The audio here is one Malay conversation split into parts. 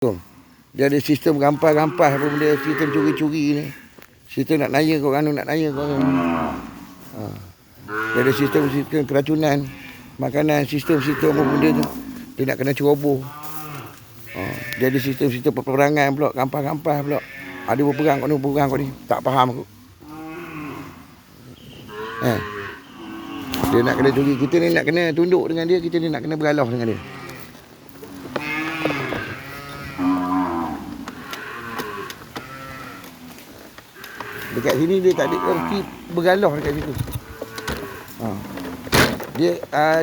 Dia ada sistem rampas-rampas apa benda, sistem curi-curi ni. Sistem nak naya kau nak naya kau. Dia ada sistem keracunan makanan, sistem apa benda tu. Dia nak kena ceroboh. Dia ada sistem peperangan pula, rampas-rampas pula. Ada berperang kau ni, tak faham aku. Dia nak kena curi, kita ni nak kena tunduk dengan dia, kita ni nak kena beralah dengan dia. Dekat sini dia tak ada erti bergalah dekat situ.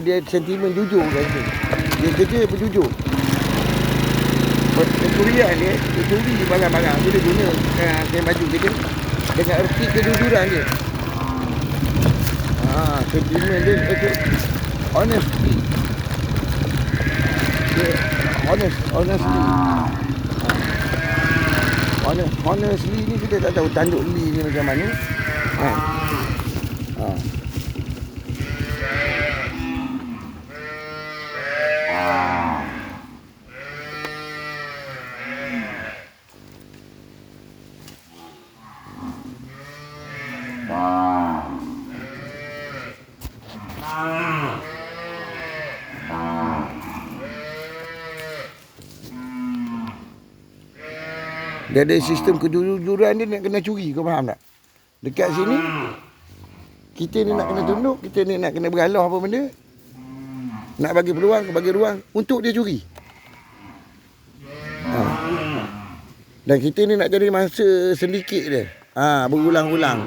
Dia sentimen jujur kat situ. Dia kerja berjujur. Pencurian dia curi barang-barang. Dia guna kain baju kita dengan erti kejujuran dia. Sentimen dia itu honesty. Dia honestly ni kita tak tahu tanduk li ni macam mana. Dia ada sistem kejujuran dia nak kena curi, kau faham tak? Dekat sini kita ni nak kena tunduk, kita ni nak kena beralah apa benda. Nak bagi ruang untuk dia curi. Dan kita ni nak jadi masa sedikit dia. Berulang-ulang.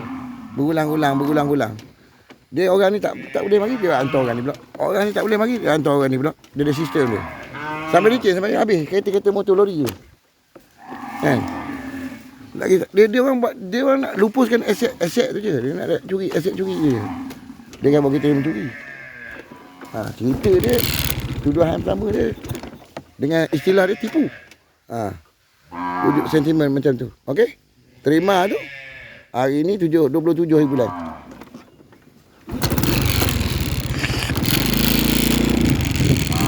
Dia orang ni tak boleh mari, dia hantar orang ni pula. Orang ni tak boleh mari, dia hantar orang ni pula. Dia ada sistem dia. Sampai habis kereta motor lori tu. Lagi dia orang buat, dia orang nak lupuskan aset tu je. Dia nak curi aset curi je. Dia kan buat kita mencuri. Cerita dia, tuduhan pertama dia dengan istilah dia tipu. Wujud sentimen macam tu. Okey? Terima tu. Hari ni 27 hari bulan.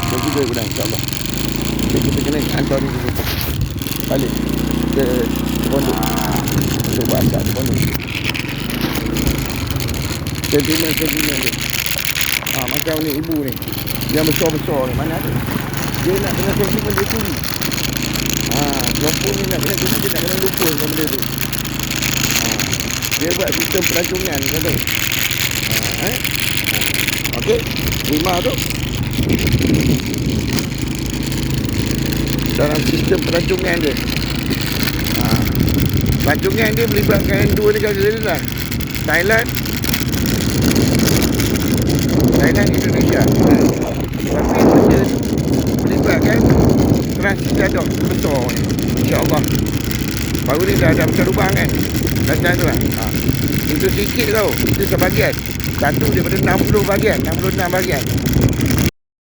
27 hari bulan, insya-Allah. Kita kena hantar ni dulu. Balik ke pondok untuk bahasa di pondok. Sentimen dia. Macam ni ibu ni yang besar-besar ni, mana ada dia nak kena sentimen dia curi. Perempuan ni nak kena curi, dia nak kena lupus benda tu. Dia buat sistem perancangan kata. Okey, 5 tu dalam sistem perancangan dia. Perancangan dia melibatkan 2 negara ni lah, Thailand, Indonesia. Tapi benda tu melibatkan Transjadah besar ni, insya-Allah. Baru ni dah ada macam lubang kan, dah tu lah. Itu sikit tau, itu sebahagian. Satu daripada 60 bahagian, 66 bahagian.